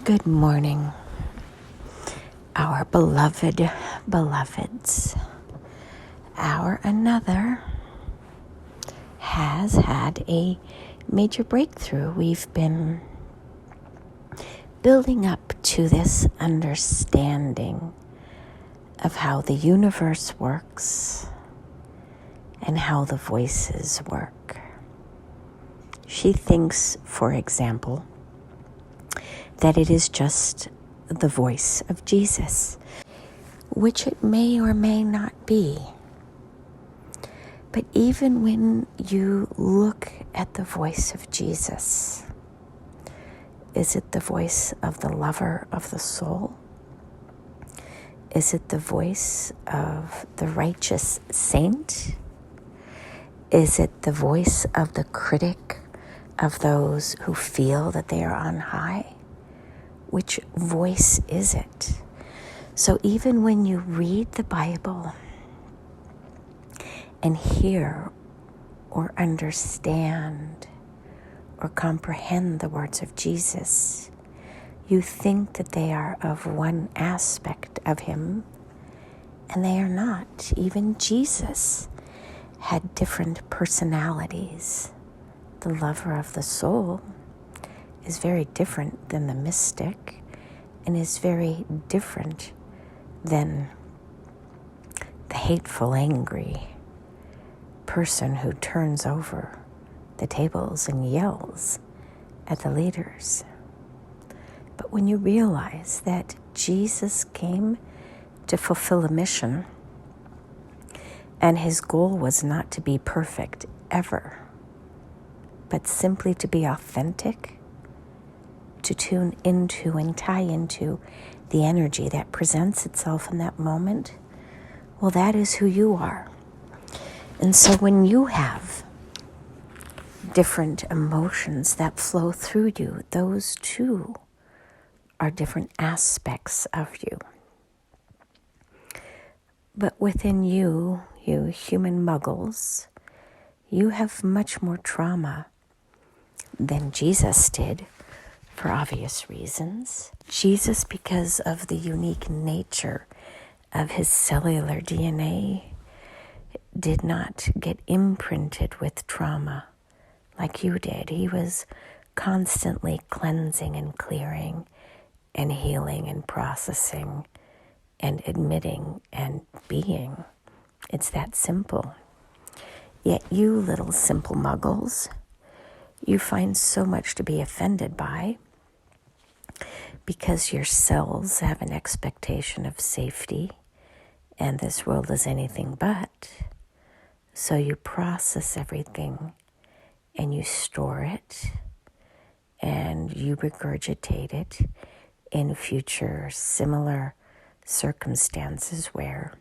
Good morning, our beloved beloveds. Our another has had a major breakthrough. We've been building up to this understanding of how the universe works and how the voices work. She thinks, for example, that it is just the voice of Jesus, which it may or may not be. But even when you look at the voice of Jesus, is it the voice of the lover of the soul? Is it the voice of the righteous saint? Is it the voice of the critic of those who feel that they are on high? Which voice is it? So even when you read the Bible and hear or understand or comprehend the words of Jesus, you think that they are of one aspect of him, and they are not. Even Jesus had different personalities. The lover of the soul is very different than the mystic, and is very different than the hateful, angry person who turns over the tables and yells at the leaders. But when you realize that Jesus came to fulfill a mission, and his goal was not to be perfect ever, but simply to be authentic, to tune into and tie into the energy that presents itself in that moment, well, that is who you are. And so when you have different emotions that flow through you, those too are different aspects of you. But within you, you human muggles, you have much more trauma than Jesus did, for obvious reasons. Jesus, because of the unique nature of his cellular DNA, did not get imprinted with trauma like you did. He was constantly cleansing and clearing and healing and processing and admitting and being. It's that simple. Yet you little simple muggles, you find so much to be offended by, because your cells have an expectation of safety, and this world is anything but. So you process everything, and you store it, and you regurgitate it in future similar circumstances where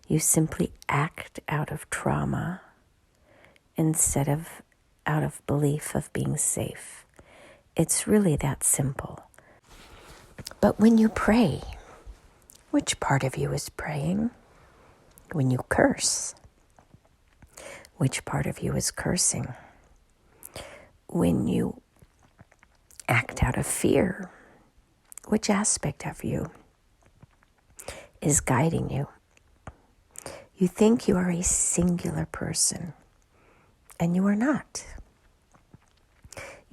you simply act out of trauma instead of out of belief of being safe. It's really that simple. But when you pray, which part of you is praying? When you curse, which part of you is cursing? When you act out of fear, which aspect of you is guiding you? You think you are a singular person, and you are not.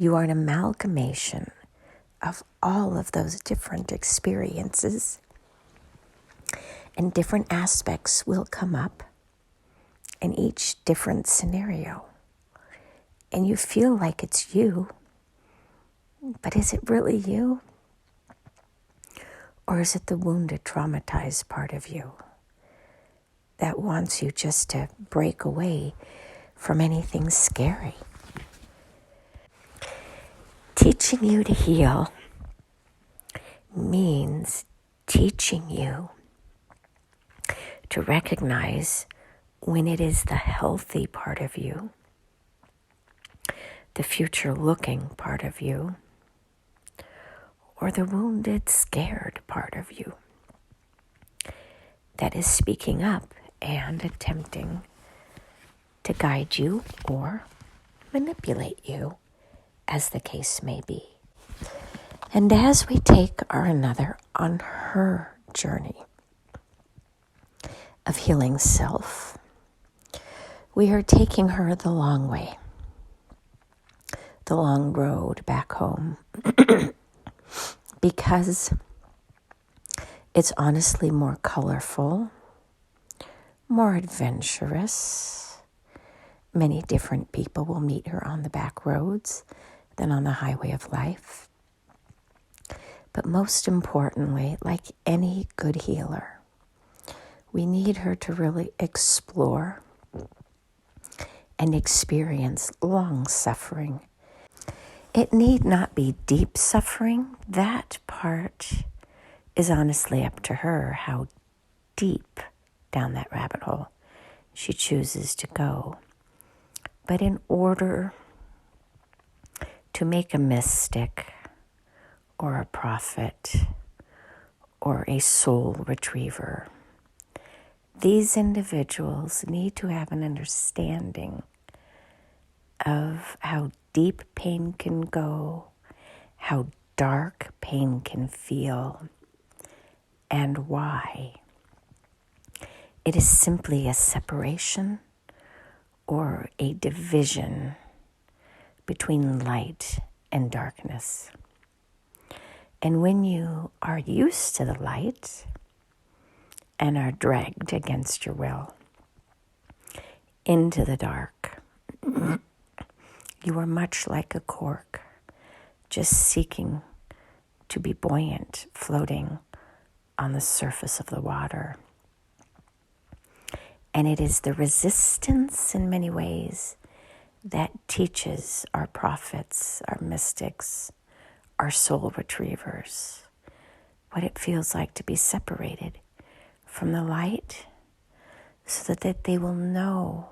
You are an amalgamation of all of those different experiences, and different aspects will come up in each different scenario. And you feel like it's you, but is it really you? Or is it the wounded, traumatized part of you that wants you just to break away from anything scary? Teaching you to heal means teaching you to recognize when it is the healthy part of you, the future-looking part of you, or the wounded, scared part of you that is speaking up and attempting to guide you or manipulate you, as the case may be. And as we take our another on her journey of healing self, we are taking her the long way, the long road back home, because it's honestly more colorful, more adventurous. Many different people will meet her on the back roads than on the highway of life. But most importantly, like any good healer, we need her to really explore and experience long suffering. It need not be deep suffering. That part is honestly up to her, how deep down that rabbit hole she chooses to go. But in order to make a mystic or a prophet or a soul retriever, these individuals need to have an understanding of how deep pain can go, how dark pain can feel, and why. It is simply a separation or a division between light and darkness. And when you are used to the light and are dragged against your will into the dark, you are much like a cork, just seeking to be buoyant, floating on the surface of the water. And it is the resistance in many ways that teaches our prophets, our mystics, our soul retrievers, what it feels like to be separated from the light, so that they will know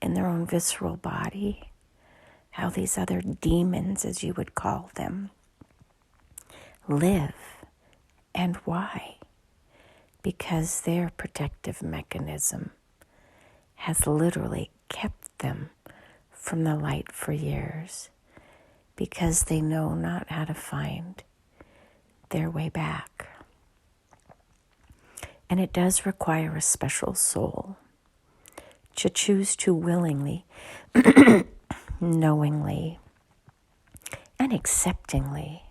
in their own visceral body how these other demons, as you would call them, live and why. Because their protective mechanism has literally kept them from the light for years, because they know not how to find their way back. And it does require a special soul to choose to willingly, knowingly, and acceptingly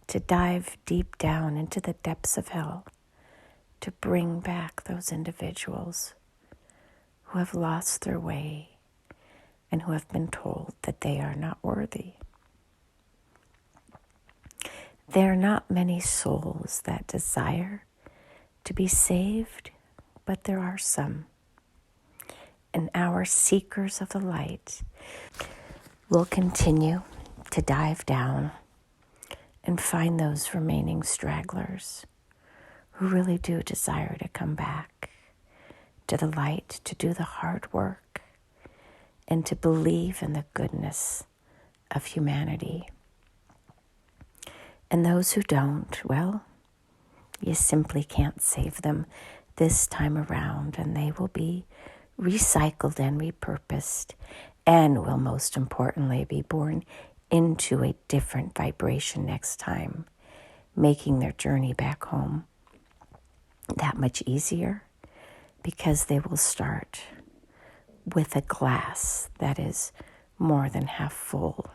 to dive deep down into the depths of hell to bring back those individuals who have lost their way and who have been told that they are not worthy. There are not many souls that desire to be saved, but there are some. And our seekers of the light will continue to dive down and find those remaining stragglers who really do desire to come back to the light, to do the hard work, and to believe in the goodness of humanity. And those who don't, well, you simply can't save them this time around, and they will be recycled and repurposed, and will most importantly be born into a different vibration next time, making their journey back home that much easier, because they will start with a glass that is more than half full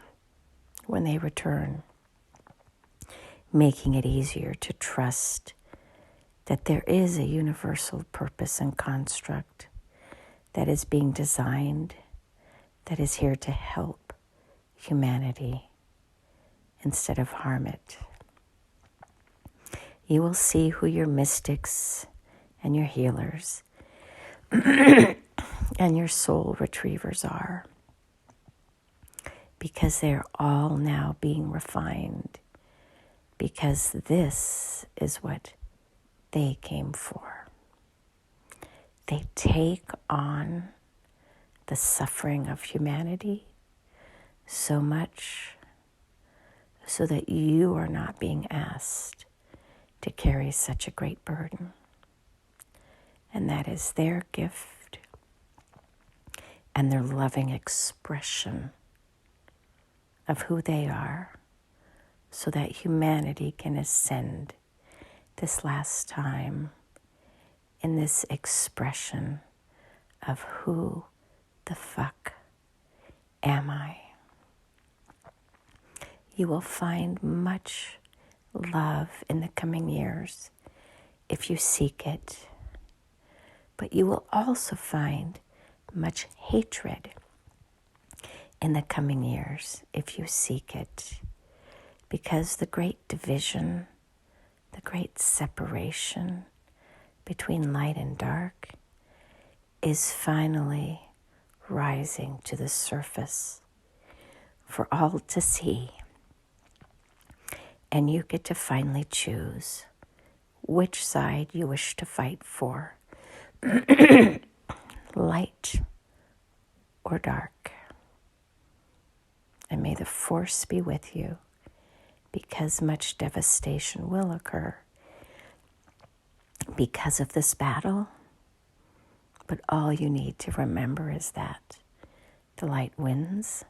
when they return, making it easier to trust that there is a universal purpose and construct that is being designed, that is here to help humanity instead of harm it. You will see who your mystics and your healers and your soul retrievers are, because they're all now being refined, because this is what they came for. They take on the suffering of humanity so much so that you are not being asked to carry such a great burden. And that is their gift and their loving expression of who they are, so that humanity can ascend this last time in this expression of who the fuck am I? You will find much love in the coming years if you seek it, but you will also find much hatred in the coming years if you seek it, because the great division, the great separation between light and dark is finally rising to the surface for all to see. And you get to finally choose which side you wish to fight for, light or dark. And may the force be with you, because much devastation will occur because of this battle. But all you need to remember is that the light wins.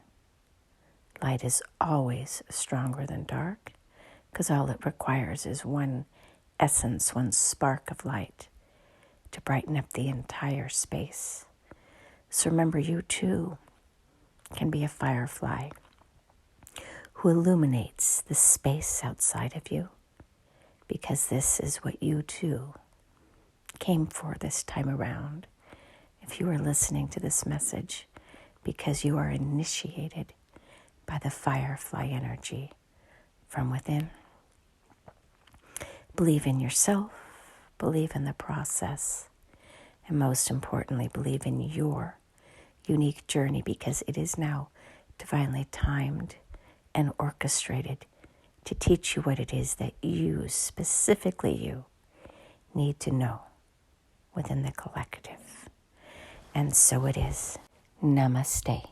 Light is always stronger than dark, because all it requires is one essence, one spark of light to brighten up the entire space. So remember, you too can be a firefly who illuminates the space outside of you, because this is what you too came for this time around. If you are listening to this message, because you are initiated by the Firefly energy from within. Believe in yourself, believe in the process, and most importantly, believe in your unique journey, because it is now divinely timed and orchestrated to teach you what it is that you, specifically you, need to know within the collective. And so it is. Namaste.